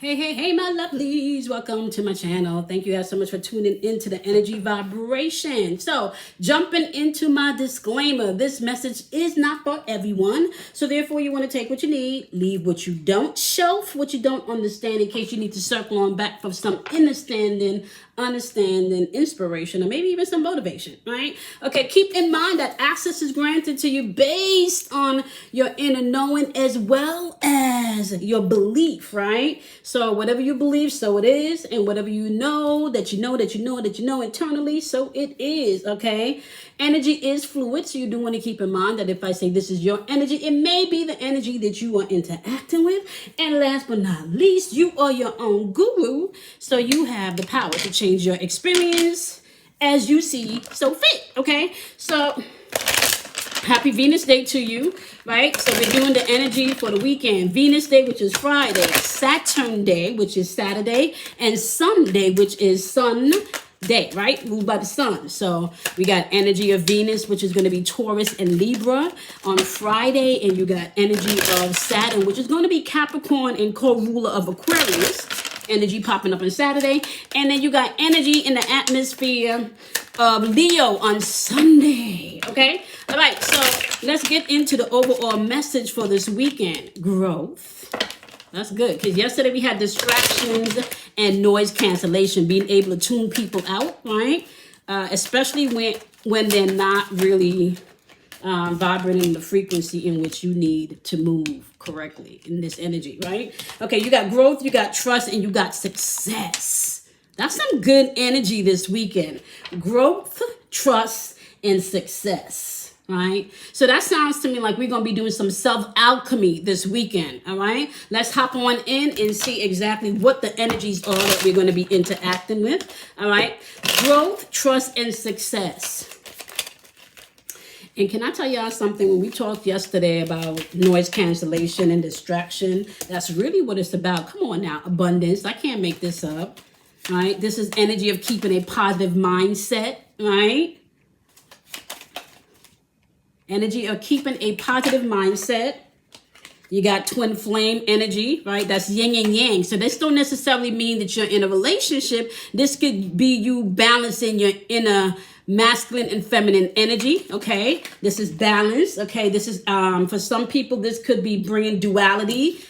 Hey, my lovelies. Welcome to my channel. Thank you guys so much for tuning into the energy vibration. So, jumping into my disclaimer, this message is not for everyone. So, therefore, you want to take what you need, leave what you don't, shelf what you don't understand in case you need to circle on back for some understanding, inspiration, or maybe even some motivation, right? Okay, keep in mind that access is granted to you based on your inner knowing as well as your belief, right? So whatever you believe, so it is, and whatever you know that you know that you know that you know internally, so it is, okay? Energy is fluid, so you do want to keep in mind that if I say this is your energy, it may be the energy that you are interacting with. And last but not least, you are your own guru, so you have the power to change your experience as you see so fit, okay? So happy Venus Day to you, right? So we're doing the energy for the weekend. Venus Day, which is Friday, Saturn Day, which is Saturday, and Sunday, which is Sun Day, right? Ruled by the sun. So we got energy of Venus, which is going to be Taurus and Libra on Friday, and you got energy of Saturn, which is going to be Capricorn and co-ruler of Aquarius. Energy popping up on Saturday, and then you got energy in the atmosphere of Leo on Sunday. Okay, all right, so let's get into the overall message for this weekend. Growth. That's good, because yesterday we had distractions and noise cancellation, being able to tune people out, right? Especially when they're not really vibrating the frequency in which you need to move correctly in this energy, right? Okay, you got growth, you got trust, and you got success. That's some good energy this weekend. Growth, trust, and success, right? So that sounds to me like we're going to be doing some self-alchemy this weekend, all right? Let's hop on in and see exactly what the energies are that we're going to be interacting with, all right? Growth, trust, and success. And can I tell y'all something? When we talked yesterday about noise cancellation and distraction, that's really what it's about. Come on now, abundance. I can't make this up, right? This is energy of keeping a positive mindset, right? Energy of keeping a positive mindset. You got twin flame energy, right? That's yin and yang. So this don't necessarily mean that you're in a relationship. This could be you balancing your inner masculine and feminine energy, okay? This is balance, okay? This is, for some people, this could be bringing duality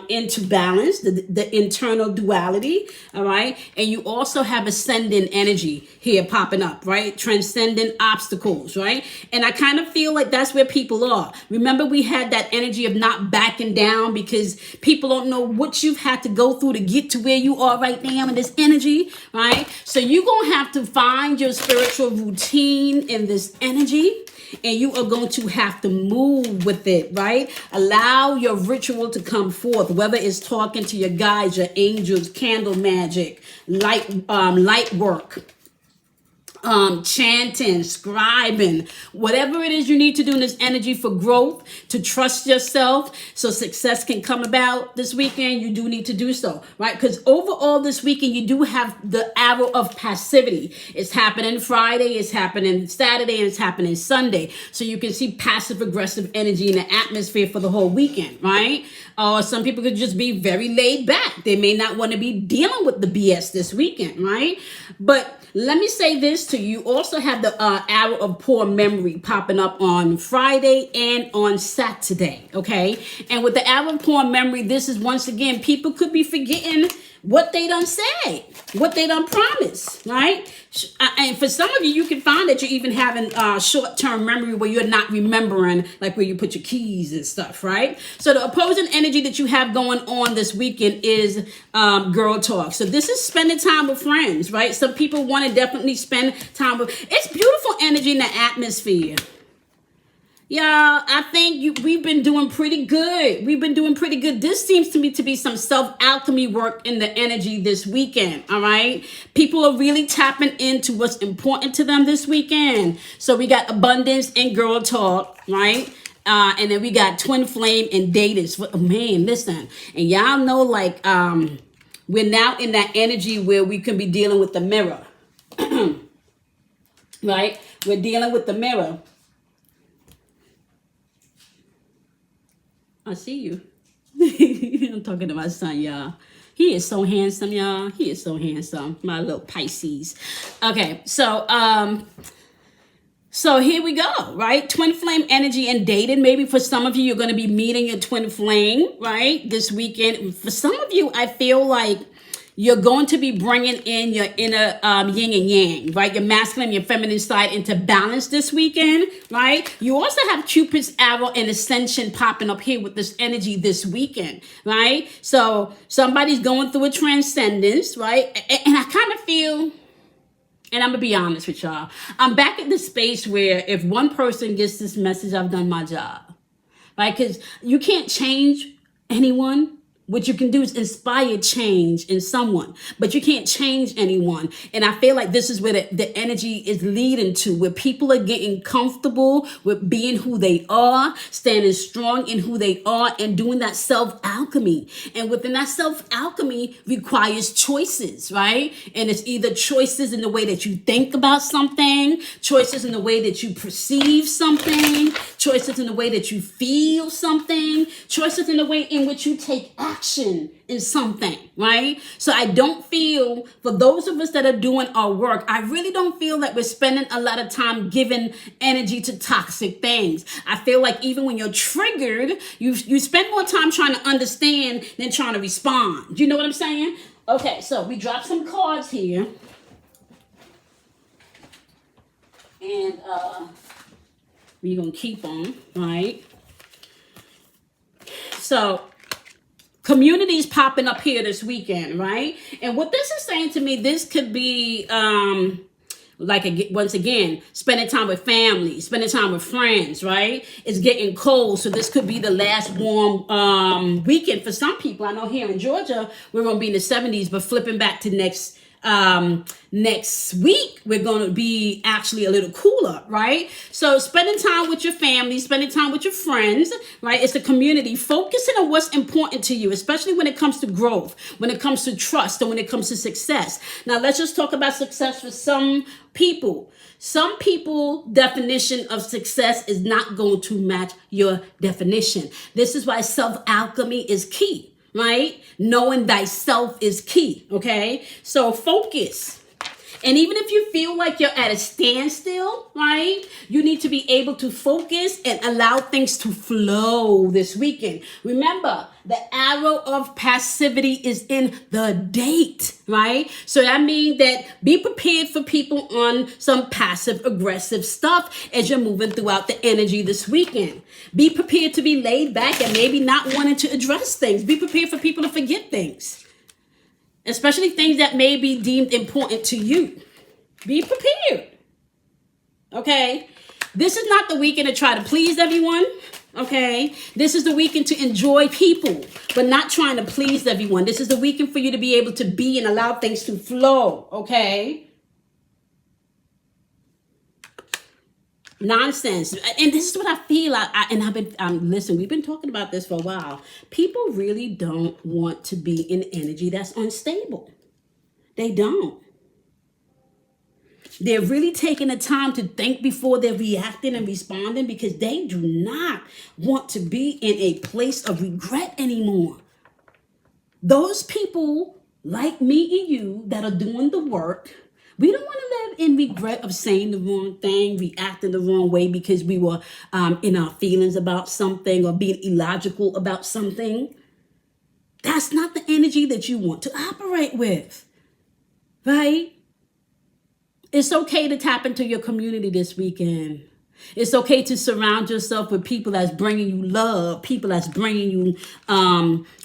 into balance, the internal duality, all right? And you also have ascendant energy here popping up, right? Transcendent obstacles, right? And I kind of feel like that's where people are. Remember, we had that energy of not backing down because people don't know what you've had to go through to get to where you are right now in this energy, right? So you're going to have to find your spiritual routine in this energy, and you are going to have to move with it, right? Allow your ritual to come forth, whether it's talking to your guides, your angels, candle magic, light work, chanting, scribing, whatever it is you need to do in this energy for growth, to trust yourself so success can come about this weekend, you do need to do so, right? Because overall this weekend, you do have the arrow of passivity. It's happening Friday, it's happening Saturday, and it's happening Sunday. So you can see passive aggressive energy in the atmosphere for the whole weekend, right? Or some people could just be very laid back. They may not want to be dealing with the BS this weekend, right? But let me say this to you. You also have the arrow of poor memory popping up on Friday and on Saturday, okay? And with the arrow of poor memory, this is once again, people could be forgetting what they done say, what they done promised, right? And for some of you, you can find that you're even having short-term memory where you're not remembering, like where you put your keys and stuff, right? So the opposing energy that you have going on this weekend is girl talk. So this is spending time with friends, right? Some people want to definitely spend time with, it's beautiful energy in the atmosphere. Y'all, I think we've been doing pretty good. We've been doing pretty good. This seems to me to be some self-alchemy work in the energy this weekend, all right? People are really tapping into what's important to them this weekend. So we got abundance and girl talk, right? And then we got twin flame and dating. Man, listen. And y'all know, like, we're now in that energy where we can be dealing with the mirror, right? We're dealing with the mirror. I see you. I'm talking to my son, y'all. He is so handsome, y'all. He is so handsome. My little Pisces. Okay, so here we go, right? Twin flame energy and dating. Maybe for some of you, you're going to be meeting your twin flame, right? This weekend. For some of you, I feel like you're going to be bringing in your inner yin and yang, right? Your masculine, your feminine side into balance this weekend, right? You also have Cupid's arrow and ascension popping up here with this energy this weekend, right? So somebody's going through a transcendence, right? And I kind of feel, and I'm going to be honest with y'all, I'm back at the space where if one person gets this message, I've done my job, right? Because you can't change anyone. What you can do is inspire change in someone, but you can't change anyone. And I feel like this is where the energy is leading to, where people are getting comfortable with being who they are, standing strong in who they are, and doing that self-alchemy. And within that self-alchemy requires choices, right? And it's either choices in the way that you think about something, choices in the way that you perceive something, choices in the way that you feel something, choices in the way in which you take action in something, right? So I don't feel, for those of us that are doing our work, I really don't feel that we're spending a lot of time giving energy to toxic things. I feel like even when you're triggered, you spend more time trying to understand than trying to respond. You know what I'm saying? Okay, so we dropped some cards here. And we're going to keep on, right? So communities popping up here this weekend, right? And what this is saying to me, this could be once again, spending time with family, spending time with friends, right? It's getting cold, so this could be the last warm weekend for some people. I know here in Georgia, we're going to be in the 70s, but flipping back to next week, we're going to be actually a little cooler, right? So spending time with your family, spending time with your friends, right? It's a community focusing on what's important to you, especially when it comes to growth, when it comes to trust, and when it comes to success. Now, let's just talk about success for some people. Some people' definition of success is not going to match your definition. This is why self-alchemy is key. Right? Knowing thyself is key. Okay. So focus. And even if you feel like you're at a standstill, right? You need to be able to focus and allow things to flow this weekend. Remember, the arrow of passivity is in the date, right? So that means that be prepared for people on some passive aggressive stuff as you're moving throughout the energy this weekend. Be prepared to be laid back and maybe not wanting to address things. Be prepared for people to forget things, especially things that may be deemed important to you. Be prepared. Okay? This is not the weekend to try to please everyone. Okay? This is the weekend to enjoy people, but not trying to please everyone. This is the weekend for you to be able to be and allow things to flow. Okay? Nonsense. And this is what I feel. Listen, we've been talking about this for a while. People really don't want to be in energy that's unstable. They don't. They're really taking the time to think before they're reacting and responding, because they do not want to be in a place of regret anymore. Those people like me and you that are doing the work, we don't want to live in regret of saying the wrong thing, reacting the wrong way because we were in our feelings about something or being illogical about something. That's not the energy that you want to operate with, right? It's okay to tap into your community this weekend. It's okay to surround yourself with people that's bringing you love, people that's bringing you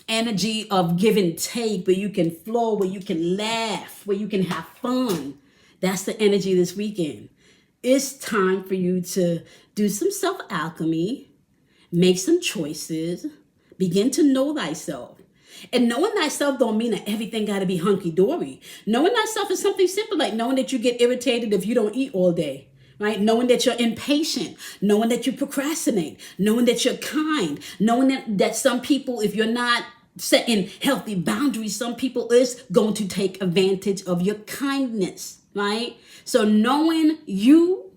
energy of give and take, where you can flow, where you can laugh, where you can have fun. That's the energy this weekend. It's time for you to do some self-alchemy, make some choices, begin to know thyself. And knowing thyself don't mean that everything got to be hunky-dory. Knowing thyself is something simple, like knowing that you get irritated if you don't eat all day, right? Knowing that you're impatient, knowing that you procrastinate, knowing that you're kind, knowing that some people, if you're not setting healthy boundaries, some people is going to take advantage of your kindness, right? So knowing you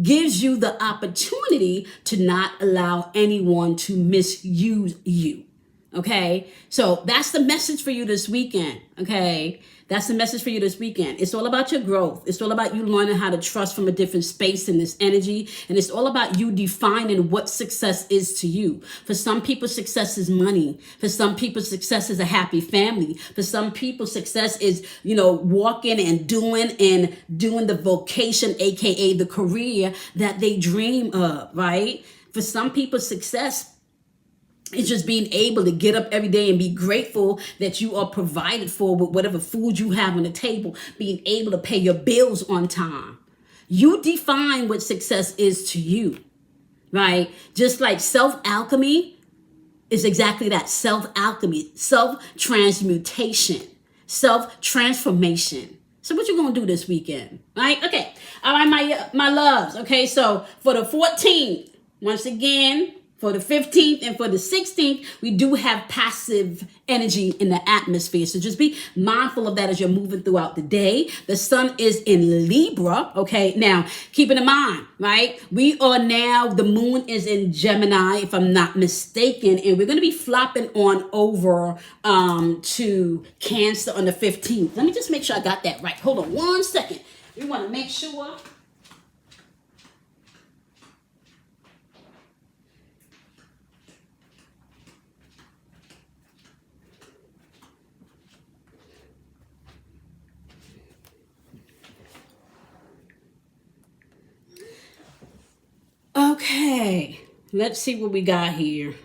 gives you the opportunity to not allow anyone to misuse you. Okay, so that's the message for you this weekend. Okay, that's the message for you this weekend. It's all about your growth. It's all about you learning how to trust from a different space in this energy. And it's all about you defining what success is to you. For some people, success is money. For some people, success is a happy family. For some people, success is, walking and doing the vocation, aka the career that they dream of, right? For some people, success, it's just being able to get up every day and be grateful that you are provided for with whatever food you have on the table, being able to pay your bills on time. You define what success is to you, right? Just like self-alchemy is exactly that, self-alchemy, self-transmutation, self-transformation. So what you gonna do this weekend, right? Okay, all right, my loves. Okay, so for the 14th, once again, for the 15th and for the 16th, we do have passive energy in the atmosphere. So just be mindful of that as you're moving throughout the day. The sun is in Libra. Okay, now keep it in mind, right? The moon is in Gemini, if I'm not mistaken, and we're going to be flopping on over to Cancer on the 15th. Let me just make sure I got that right. Hold on 1 second. We want to make sure. Okay, let's see what we got here.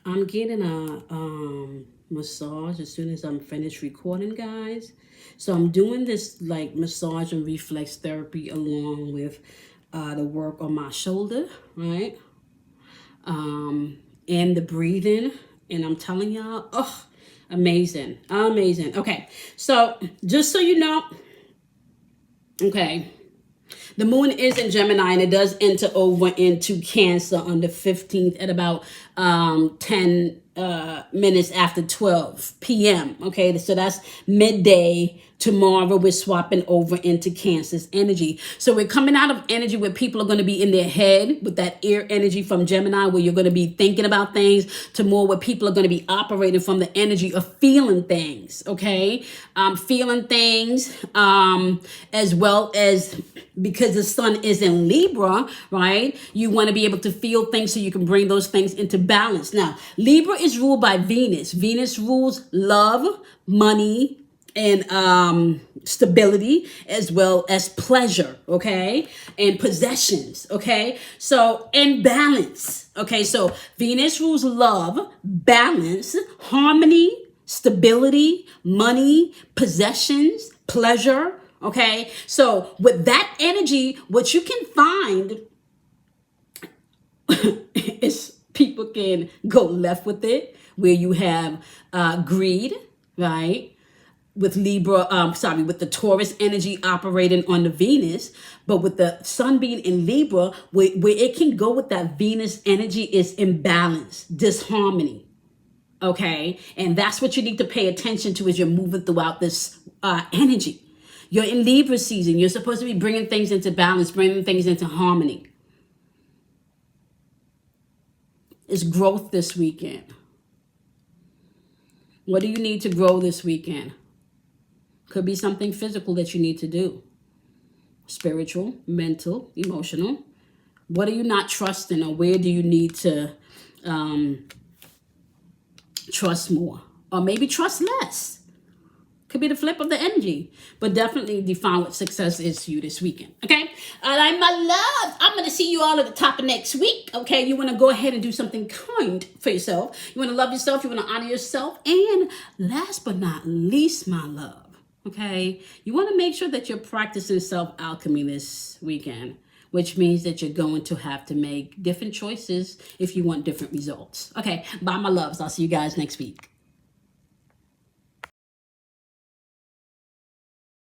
I'm getting a massage as soon as I'm finished recording, guys. So I'm doing this like massage and reflex therapy along with the work on my shoulder, right? And the breathing. And I'm telling y'all, oh, amazing, amazing. Okay, so just so you know, okay, the moon is in Gemini and it does enter over into Cancer on the 15th at about 10 minutes after 12 p.m. Okay, so that's midday. Tomorrow we're swapping over into Cancer's energy. So we're coming out of energy where people are going to be in their head with that air energy from Gemini, where you're going to be thinking about things, to more where people are going to be operating from the energy of feeling things. Okay, feeling things, as well as, because the sun is in Libra, right? You want to be able to feel things so you can bring those things into balance. Now, Libra is ruled by Venus. Venus rules love, money, and stability, as well as pleasure, okay, and possessions, okay? So, and balance, okay? So Venus rules love, balance, harmony, stability, money, possessions, pleasure, okay? So with that energy, what you can find is people can go left with it, where you have greed, right? With with the Taurus energy operating on the Venus, but with the sun being in Libra, where it can go with that Venus energy is imbalance, disharmony. Okay, and that's what you need to pay attention to as you're moving throughout this energy. You're in Libra season. You're supposed to be bringing things into balance, bringing things into harmony. It's growth this weekend. What do you need to grow this weekend? Could be something physical that you need to do. Spiritual, mental, emotional. What are you not trusting, or where do you need to trust more? Or maybe trust less. Could be the flip of the energy. But definitely define what success is to you this weekend. Okay? All right, my love. I'm going to see you all at the top of next week. Okay? You want to go ahead and do something kind for yourself. You want to love yourself. You want to honor yourself. And last but not least, my love. Okay, you want to make sure that you're practicing self-alchemy this weekend, which means that you're going to have to make different choices if you want different results. Okay, bye, my loves. I'll see you guys next week.